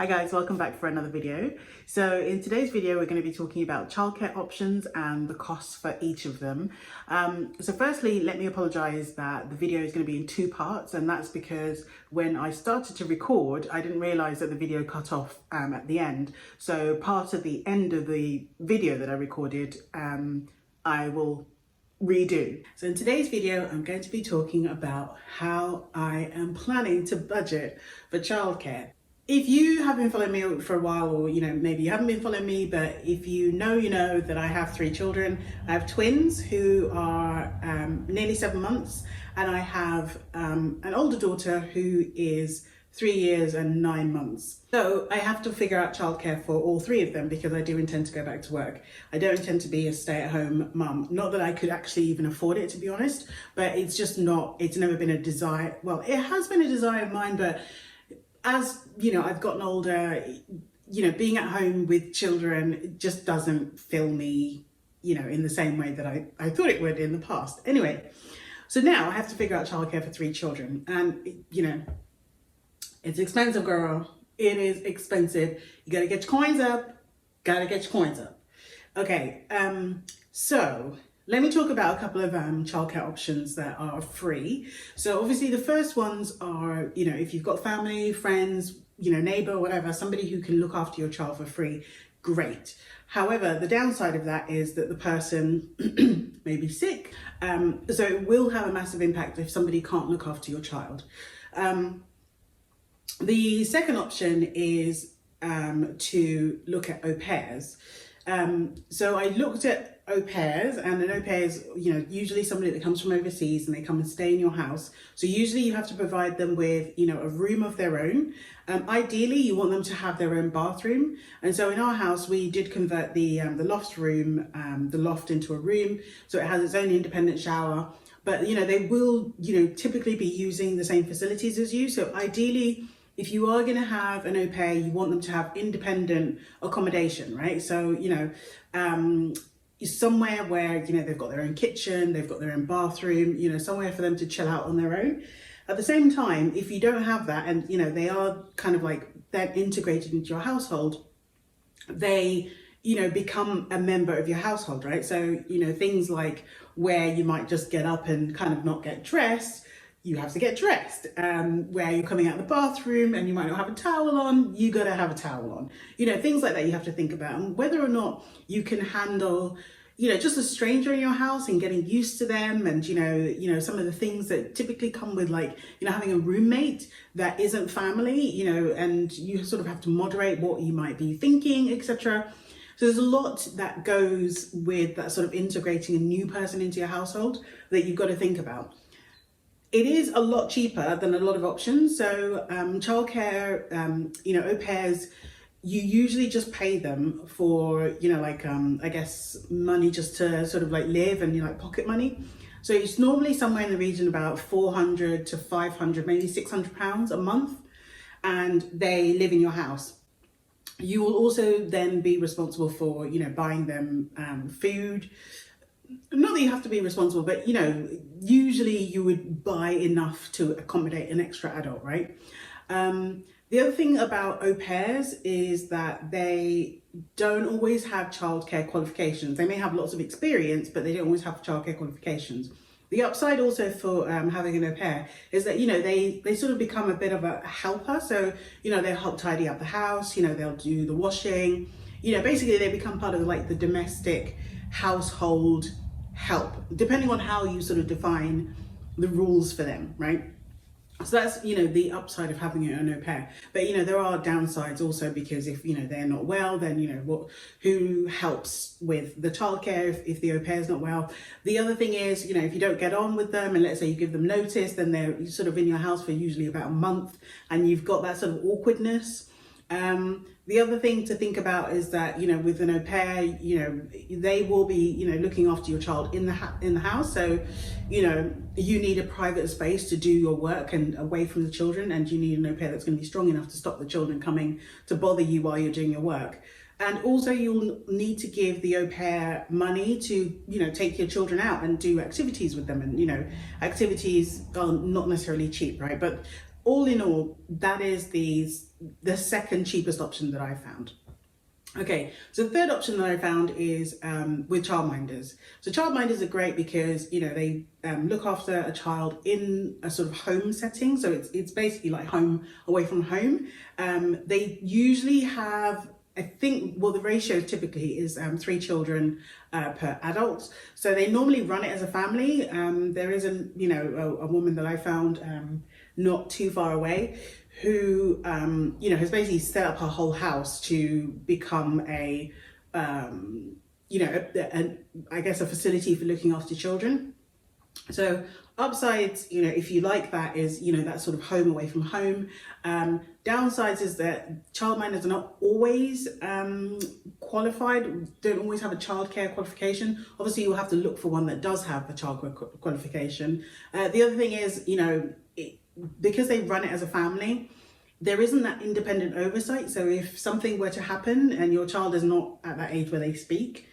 Hi guys, welcome back for another video. So in today's video, we're going to be talking about childcare options and the costs for each of them. So firstly, let me apologize that the video is going to be in two parts, and that's because when I started to record, I didn't realize that the video cut off at the end. So part of the end of the video that I recorded, I will redo. So in today's video, I'm going to be talking about how I am planning to budget for childcare. If you have been following me for a while, or maybe you haven't been following me, but if you know that I have three children. I have twins who are nearly 7 months, and I have an older daughter who is 3 years and 9 months. So I have to figure out childcare for all three of them because I do intend to go back to work. I don't intend to be a stay-at-home mum. Not that I could actually even afford it, to be honest, but it's just not, it's never been a desire. Well, it has been a desire of mine, but as I've gotten older, being at home with children just doesn't fill me, in the same way that I thought it would in the past. Anyway, so now I have to figure out childcare for three children, and it's expensive, girl. It is expensive. You gotta get your coins up. Okay, so let me talk about a couple of childcare options that are free. So obviously the first ones are, if you've got family, friends, neighbor, whatever, somebody who can look after your child for free, great. However, the downside of that is that the person may be sick. So it will have a massive impact if somebody can't look after your child. The second option is to look at au pairs. So I looked at au pairs, and an au pair is, usually somebody that comes from overseas and they come and stay in your house. So usually you have to provide them with, a room of their own. Ideally, you want them to have their own bathroom. And so in our house, we did convert the loft room, the loft into a room. So it has its own independent shower. But, they will, typically be using the same facilities as you. So ideally, if you are going to have an au pair, you want them to have independent accommodation, right? So, somewhere where, they've got their own kitchen, they've got their own bathroom, somewhere for them to chill out on their own. At the same time, if you don't have that and, they are kind of like, they're integrated into your household, they, become a member of your household, right? So, things like where you might just get up and kind of not get dressed, you have to get dressed. Where you're coming out of the bathroom and you might not have a towel on, you gotta have a towel on. Things like that you have to think about, and whether or not you can handle, just a stranger in your house and getting used to them, and some of the things that typically come with, like, having a roommate that isn't family, and you sort of have to moderate what you might be thinking, etc. So there's a lot that goes with that sort of integrating a new person into your household that you've got to think about. It is a lot cheaper than a lot of options. So childcare, au pairs, you usually just pay them for, I guess money just to sort of like live, and pocket money. So it's normally somewhere in the region about 400 to 500, maybe £600 a month, and they live in your house. You will also then be responsible for, buying them food. Not that you have to be responsible, but usually you would buy enough to accommodate an extra adult, right? The other thing about au pairs is that they don't always have childcare qualifications. They may have lots of experience, but they don't always have childcare qualifications. The upside also for having an au pair is that, they sort of become a bit of a helper. So, they'll help tidy up the house, they'll do the washing, basically they become part of like the domestic household help, depending on how you sort of define the rules for them, right? So that's, the upside of having an au pair. But, there are downsides also, because if, they're not well, then, who helps with the childcare if the au pair is not well? The other thing is, if you don't get on with them, and let's say you give them notice, then they're sort of in your house for usually about a month, and you've got that sort of awkwardness. The other thing to think about is that, with an au pair, they will be, looking after your child in the house. So, you need a private space to do your work and away from the children, and you need an au pair that's going to be strong enough to stop the children coming to bother you while you're doing your work. And also you'll need to give the au pair money to, take your children out and do activities with them. And, activities are not necessarily cheap, right? But all in all, that is the second cheapest option that I found. Okay, so the third option that I found is with childminders. So childminders are great because, you know, they look after a child in a sort of home setting. So it's basically like home away from home. They usually have, I think, well, the ratio typically is 3 children per adult. So they normally run it as a family. There is a woman that I found not too far away who has basically set up her whole house to become I guess a facility for looking after children. So upsides, if you like that, is that sort of home away from home. Downsides is that childminders are not always qualified, don't always have a childcare qualification. Obviously you'll have to look for one that does have a childcare qualification. The other thing is, because they run it as a family, there isn't that independent oversight. So if something were to happen and your child is not at that age where they speak,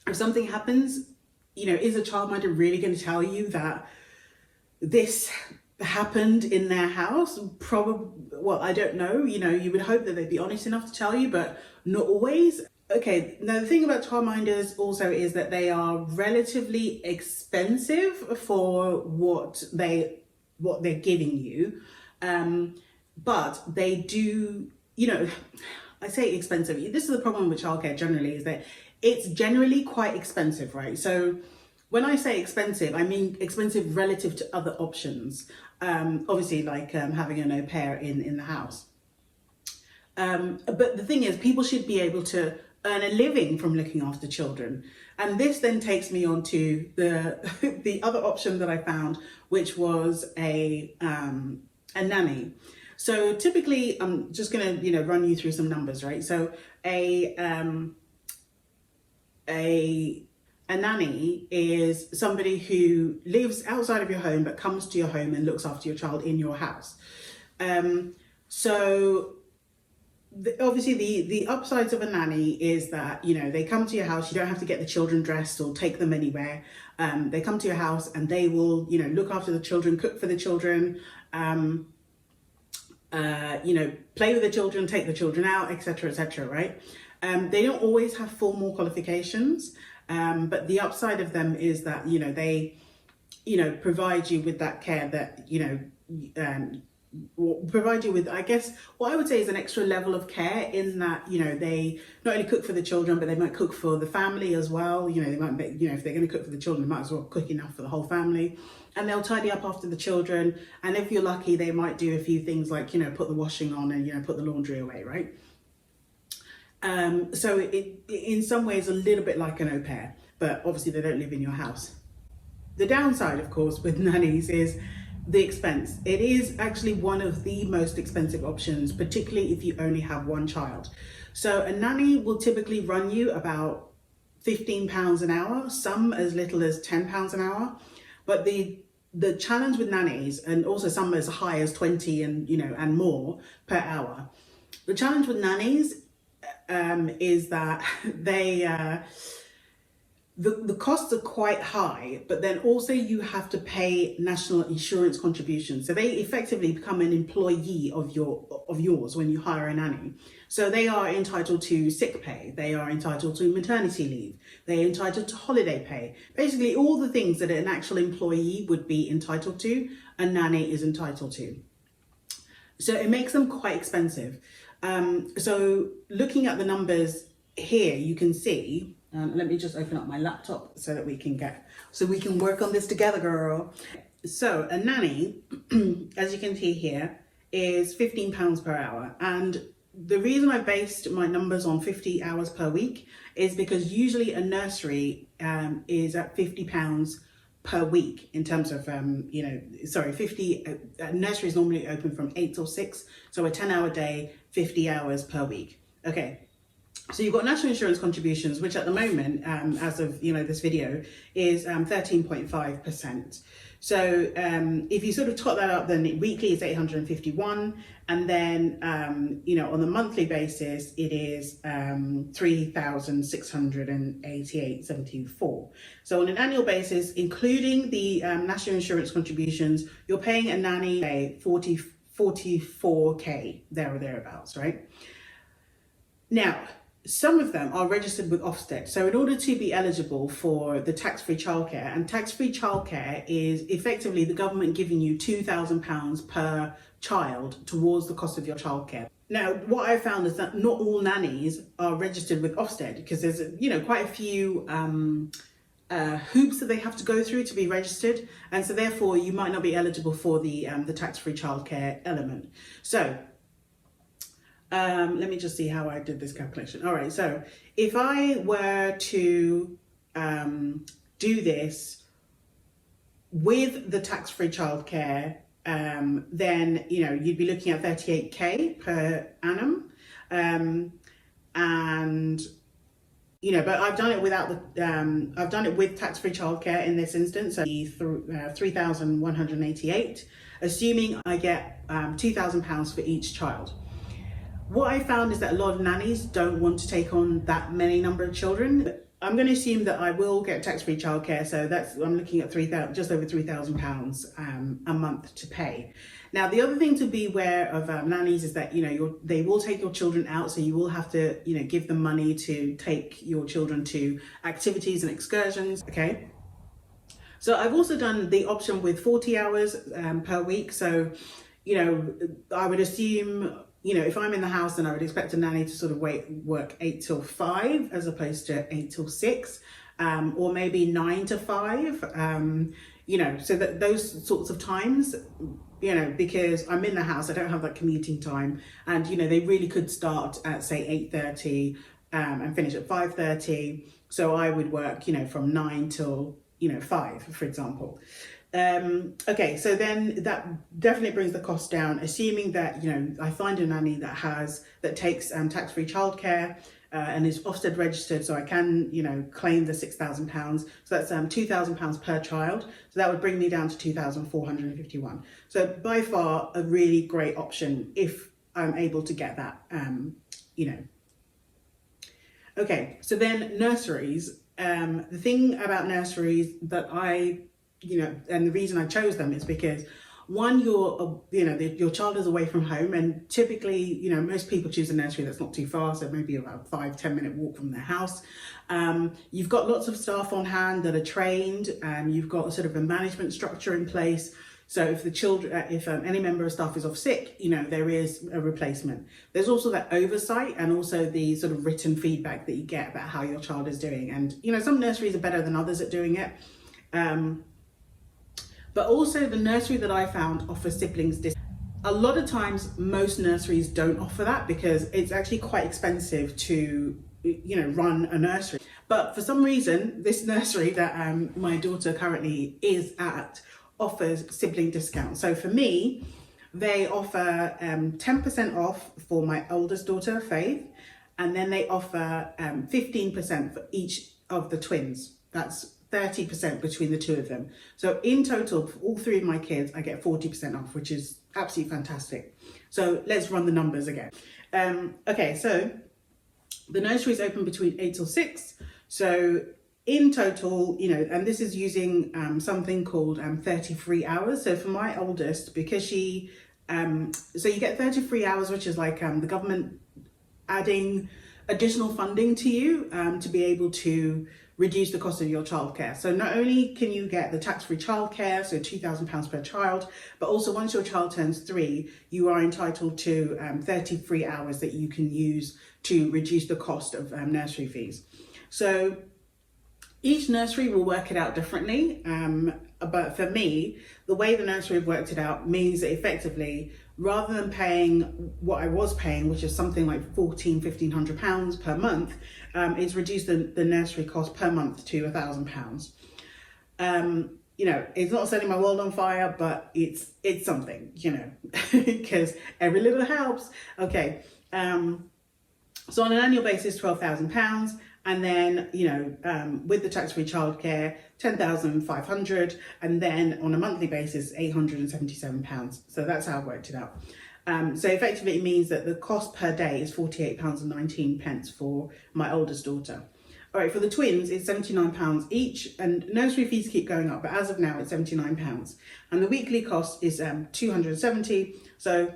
if something happens, is a childminder really going to tell you that this happened in their house? Probably, well, I don't know. You would hope that they'd be honest enough to tell you, but not always. Okay, now the thing about childminders also is that they are relatively expensive for what they're giving you, but they do, I say expensive. This is the problem with childcare generally, is that it's generally quite expensive, right? So when I say expensive, I mean expensive relative to other options. Obviously, like having an au pair in the house. But the thing is, people should be able to earn a living from looking after children. And this then takes me on to the other option that I found, which was a nanny. So typically, I'm just going to run you through some numbers, right? So a nanny is somebody who lives outside of your home but comes to your home and looks after your child in your house. Obviously the upsides of a nanny is that they come to your house. You don't have to get the children dressed or take them anywhere. They come to your house and they will look after the children, cook for the children, play with the children, take the children out, etc., right? They don't always have formal qualifications, but the upside of them is that they provide you with that care that provide you with, I guess, what I would say is an extra level of care, in that they not only cook for the children, but they might cook for the family as well. They might if they're going to cook for the children, they might as well cook enough for the whole family, and they'll tidy up after the children. And if you're lucky, they might do a few things like put the washing on and put the laundry away, right? So it in some ways a little bit like an au pair, but obviously they don't live in your house. The downside, of course, with nannies is the expense. It is actually one of the most expensive options, particularly if you only have one child. So a nanny will typically run you about £15 an hour, some as little as £10 an hour. But the challenge with nannies, and also some as high as 20 and more per hour. The challenge with nannies is that they the costs are quite high, but then also you have to pay national insurance contributions. So they effectively become an employee of yours when you hire a nanny. So they are entitled to sick pay, they are entitled to maternity leave, they're entitled to holiday pay. Basically all the things that an actual employee would be entitled to, a nanny is entitled to. So it makes them quite expensive. So looking at the numbers here, you can see, let me just open up my laptop so that we can work on this together, girl. So a nanny, as you can see here, is £15 per hour. And the reason I based my numbers on 50 hours per week is because usually a nursery is at £50 per week in terms of, nursery is normally open from 8 till 6. So a 10-hour day, 50 hours per week. Okay. So you've got national insurance contributions, which at the moment, as of this video, is 13.5%. So if you sort of tot that up, then weekly is 851, and then on the monthly basis it is 3,688.74. So on an annual basis, including the national insurance contributions, you're paying a nanny 44k, there or thereabouts, right? Now, some of them are registered with Ofsted. So in order to be eligible for the tax-free childcare, and tax-free childcare is effectively the government giving you £2,000 per child towards the cost of your childcare. Now, what I found is that not all nannies are registered with Ofsted, because there's, quite a few hoops that they have to go through to be registered, and so therefore you might not be eligible for the tax-free childcare element. So let me just see how I did this calculation. All right, so if I were to do this with the tax-free childcare, then you'd be looking at 38k per annum, and but I've done it without the I've done it with tax-free childcare in this instance, so 3,188, assuming I get £2,000 for each child. What I found is that a lot of nannies don't want to take on that many number of children. I'm going to assume that I will get tax-free childcare, so I'm looking at just over £3,000 a month to pay. Now, the other thing to be aware of nannies is that they will take your children out, so you will have to give them money to take your children to activities and excursions. Okay. So I've also done the option with 40 hours per week. So I would assume, if I'm in the house, then I would expect a nanny to sort of work 8 till 5 as opposed to 8 till 6, or maybe 9 to 5, so that those sorts of times, because I'm in the house, I don't have that commuting time, and, they really could start at, say, 8:30 and finish at 5:30. So I would work, from 9 till, 5, for example. Okay, so then that definitely brings the cost down, assuming that I find a nanny that takes tax-free childcare and is Ofsted registered, so I can claim the £6,000. So that's £2,000 per child. So that would bring me down to 2,451. So by far a really great option if I'm able to get that. Okay, so then nurseries. The thing about nurseries that and the reason I chose them is because, one, your child is away from home, and typically, most people choose a nursery that's not too far, so maybe about 5-10 minute walk from their house. You've got lots of staff on hand that are trained, and you've got sort of a management structure in place. So if any member of staff is off sick, there is a replacement. There's also that oversight and also the sort of written feedback that you get about how your child is doing. And, some nurseries are better than others at doing it. But also the nursery that I found offers siblings discount. A lot of times, most nurseries don't offer that because it's actually quite expensive to, run a nursery. But for some reason, this nursery that my daughter currently is at offers sibling discount. So for me, they offer 10% off for my oldest daughter, Faith, and then they offer 15% for each of the twins. That's 30% between the two of them. So in total, for all three of my kids, I get 40% off, which is absolutely fantastic. So let's run the numbers again. Okay, so the nursery is open between 8 till 6. So in total, and this is using something called 33 hours. So for my oldest, because she, so you get 33 hours, which is like the government adding additional funding to you to be able to reduce the cost of your childcare. So not only can you get the tax-free childcare, so £2,000 per child, but also once your child turns 3, you are entitled to 33 hours that you can use to reduce the cost of nursery fees. So each nursery will work it out differently, but for me, the way the nursery have worked it out means that effectively, rather than paying what I was paying, which is something like £1,500 per month, it's reduced the nursery cost per month to £1,000. It's not setting my world on fire, but it's something, because every little helps. Okay, so on an annual basis, £12,000. And then, with the tax-free childcare, £10,500, and then on a monthly basis, £877. So that's how I worked it out. So effectively, it means that the cost per day is £48.19 for my oldest daughter. All right, for the twins, it's £79 each, and nursery fees keep going up, but as of now, it's £79. And the weekly cost is £270. So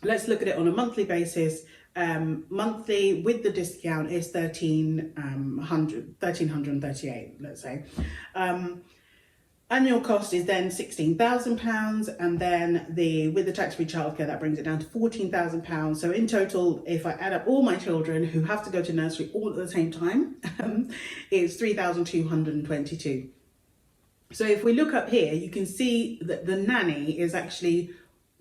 let's look at it on a monthly basis. Monthly with the discount is £1,338, let's say. Annual cost is then £16,000, and then with the tax-free childcare, that brings it down to £14,000. So in total, if I add up all my children who have to go to nursery all at the same time, it's £3,222. So if we look up here, you can see that the nanny is actually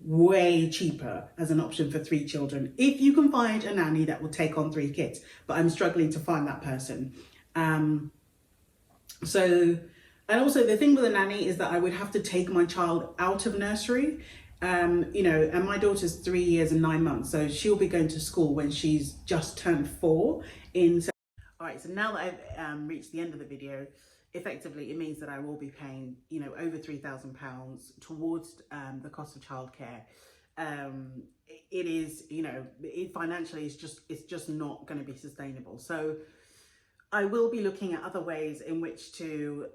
way cheaper as an option for 3 children, if you can find a nanny that will take on 3 kids, but I'm struggling to find that person. And also the thing with a nanny is that I would have to take my child out of nursery, you know, and my daughter's 3 years and 9 months, so she'll be going to school when she's just turned 4 in. All right, so now that I've reached the end of the video, effectively it means that I will be paying, you know, over £3,000 towards the cost of childcare. It is, you know, financially it's just not going to be sustainable. So I will be looking at other ways in which to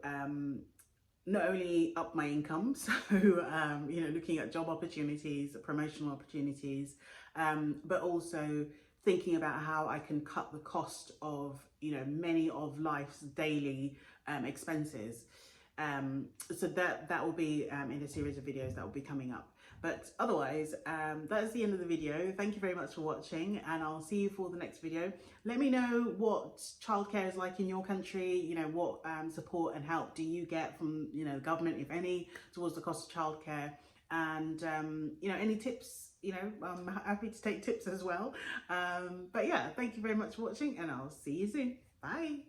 not only up my income, so you know, looking at job opportunities, promotional opportunities, but also thinking about how I can cut the cost of, you know, many of life's daily expenses. So that will be in a series of videos that will be coming up. But otherwise, that is the end of the video. Thank you very much for watching, and I'll see you for the next video. Let me know what childcare is like in your country. You know, what support and help do you get from, you know, the government, if any, towards the cost of childcare, and you know, any tips. You know, I'm happy to take tips as well. But yeah, thank you very much for watching, and I'll see you soon. Bye.